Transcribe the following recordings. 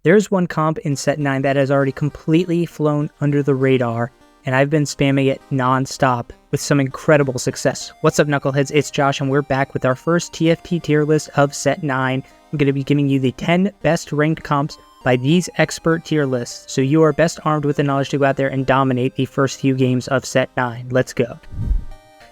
There's one comp in set 9 that has already completely flown under the radar, and I've been spamming it non-stop with some incredible success. What's up, Knuckleheads? It's Josh, and we're back with our first TFT tier list of set 9. I'm going to be giving you the 10 best ranked comps by these expert tier lists, so you are best armed with the knowledge to go out there and dominate the first few games of set 9. Let's go.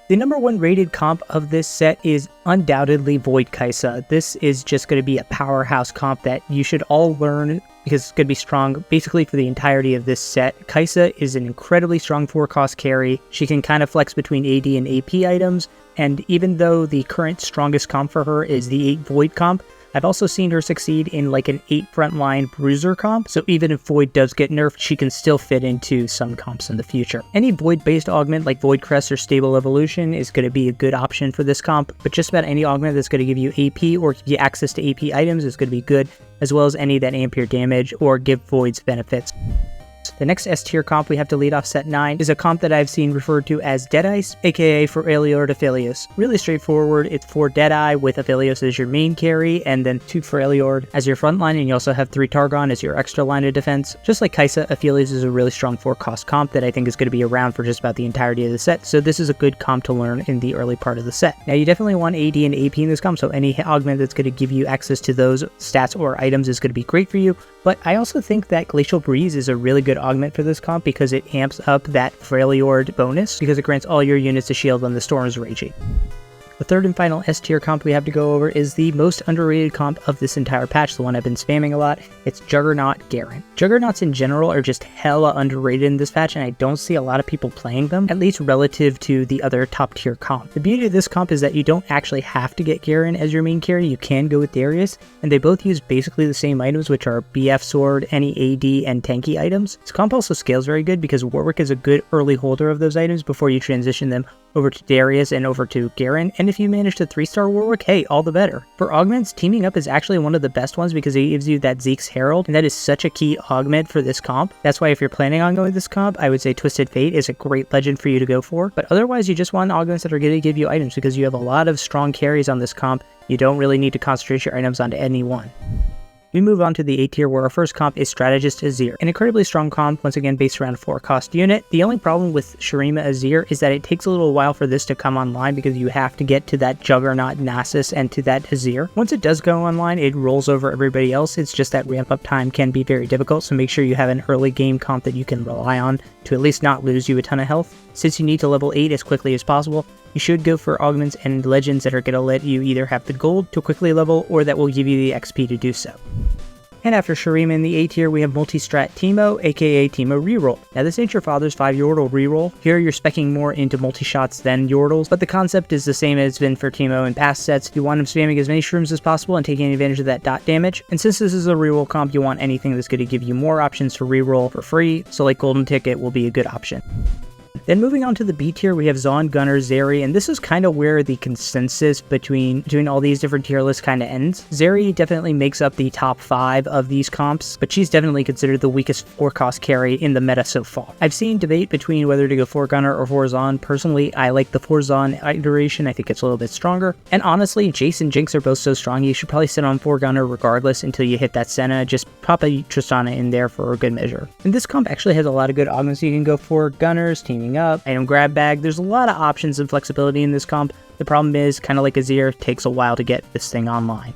The number 1 rated comp of this set is undoubtedly Void Kaisa. This is just going to be a powerhouse comp that you should all learn because it's going to be strong basically for the entirety of this set. Kaisa is an incredibly strong 4-cost carry. She can kind of flex between AD and AP items, and even though the current strongest comp for her is the 8 Void comp, I've also seen her succeed in like an 8 frontline Bruiser comp, so even if Void does get nerfed, she can still fit into some comps in the future. Any Void-based augment like Void Crest or Stable Evolution is going to be a good option for this comp, but just about any augment that's going to give you AP or give you access to AP items is going to be good, as well as any that amp your damage or give Voids benefits. The next S tier comp we have to lead off set 9 is a comp that I've seen referred to as Deadice, aka for Aeliord Aphelios. Really straightforward, it's 4 Deadeye with Aphelios as your main carry, and then 2 for Aeliord as your front line, and you also have 3 Targon as your extra line of defense. Just like Kaisa, Aphelios is a really strong 4-cost comp that I think is going to be around for just about the entirety of the set, so this is a good comp to learn in the early part of the set. Now you definitely want AD and AP in this comp, so any augment that's going to give you access to those stats or items is going to be great for you, but I also think that Glacial Breeze is a really good augment for this comp because it amps up that Freljord bonus because it grants all your units a shield when the storm is raging. The third and final S tier comp we have to go over is the most underrated comp of this entire patch, the one I've been spamming a lot. It's Juggernaut Garen. Juggernauts in general are just hella underrated in this patch, and I don't see a lot of people playing them, at least relative to the other top tier comp. The beauty of this comp is that you don't actually have to get Garen as your main carry, you can go with Darius, and they both use basically the same items, which are BF Sword, any AD, and tanky items. This comp also scales very good because Warwick is a good early holder of those items before you transition them over to Darius and over to Garen, and if you manage to 3-star Warwick, hey, all the better. For augments, teaming up is actually one of the best ones because it gives you that Zeke's Herald, and that is such a key augment for this comp. That's why if you're planning on going with this comp, I would say Twisted Fate is a great legend for you to go for, but otherwise you just want augments that are going to give you items because you have a lot of strong carries on this comp. You don't really need to concentrate your items onto any one. We move on to the A tier where our first comp is Strategist Azir, an incredibly strong comp, once again based around a 4-cost unit. The only problem with Shurima Azir is that it takes a little while for this to come online because you have to get to that Juggernaut Nasus and to that Azir. Once it does go online, it rolls over everybody else. It's just that ramp up time can be very difficult, so make sure you have an early game comp that you can rely on to at least not lose you a ton of health. Since you need to level 8 as quickly as possible, you should go for augments and legends that are going to let you either have the gold to quickly level or that will give you the XP to do so. And after Shurima in the A tier, we have Multistrat Teemo, aka Teemo Reroll. Now this ain't your father's 5 Yordle reroll. Here you're speccing more into multi-shots than Yordles, but the concept is the same as it's been for Teemo in past sets. You want him spamming as many shrooms as possible and taking advantage of that dot damage. And since this is a reroll comp, you want anything that's going to give you more options to reroll for free, so like Golden Ticket will be a good option. Then moving on to the B tier, we have Zaun, Gunnar, Zary, and this is kind of where the consensus between all these different tier lists kind of ends. Zary definitely makes up the top 5 of these comps, but she's definitely considered the weakest 4-cost carry in the meta so far. I've seen debate between whether to go for Gunnar or for Zaun. Personally, I like the for Zaun iteration. I think it's a little bit stronger. And honestly, Jace and Jinx are both so strong, you should probably sit on for Gunnar regardless until you hit that Senna. Just pop a Tristana in there for a good measure. And this comp actually has a lot of good augments you can go for. Gunnars, teaming up, item grab bag. There's a lot of options and flexibility in this comp. The problem is, kind of like Azir, it takes a while to get this thing online.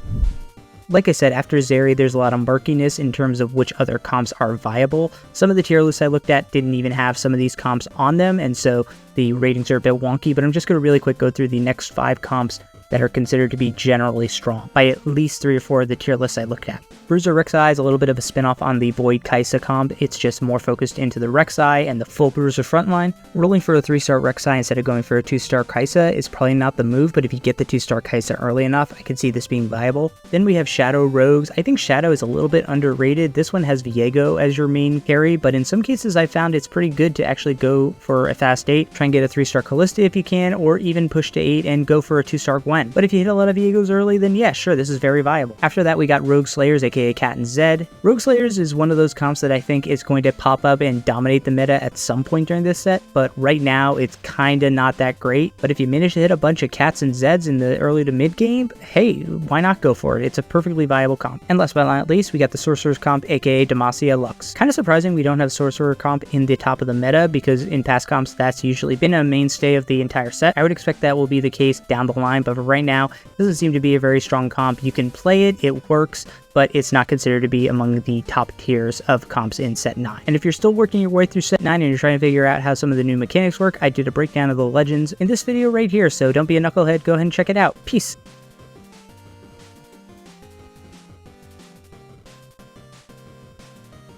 Like I said, after Zary, there's a lot of murkiness in terms of which other comps are viable. Some of the tier lists I looked at didn't even have some of these comps on them, and so the ratings are a bit wonky, but I'm just going to really quick go through the next 5 comps that are considered to be generally strong by at least 3 or 4 of the tier lists I looked at. Bruisers Eye is a little bit of a spin-off on the Void Kaisa comp. It's just more focused into the Rek'Sai and the full Bruiser frontline. Rolling for a 3-star Rek'Sai instead of going for a 2-star Kaisa is probably not the move, but if you get the 2-star Kaisa early enough, I can see this being viable. Then we have Shadow Rogues. I think Shadow is a little bit underrated. This one has Viego as your main carry, but in some cases I found it's pretty good to actually go for a fast 8, try and get a 3-star Callista if you can, or even push to 8 and go for a 2-star Gwen. when. But if you hit a lot of Viegos early, then yeah, sure, this is very viable. After that, we got Rogue Slayers, aka Cat and Zed. Rogue Slayers is one of those comps that I think is going to pop up and dominate the meta at some point during this set, but right now it's kinda not that great. But if you manage to hit a bunch of Cats and Zeds in the early to mid game, hey, why not go for it? It's a perfectly viable comp. And last but not least, we got the Sorcerer's comp, aka Demacia Lux. Kinda surprising we don't have Sorcerer comp in the top of the meta, because in past comps that's usually been a mainstay of the entire set. I would expect that will be the case down the line, but for right now, it doesn't seem to be a very strong comp. You can play it, it works, but it's not considered to be among the top tiers of comps in set 9. And if you're still working your way through set 9 and you're trying to figure out how some of the new mechanics work, I did a breakdown of the legends in this video right here, so don't be a knucklehead, go ahead and check it out. Peace!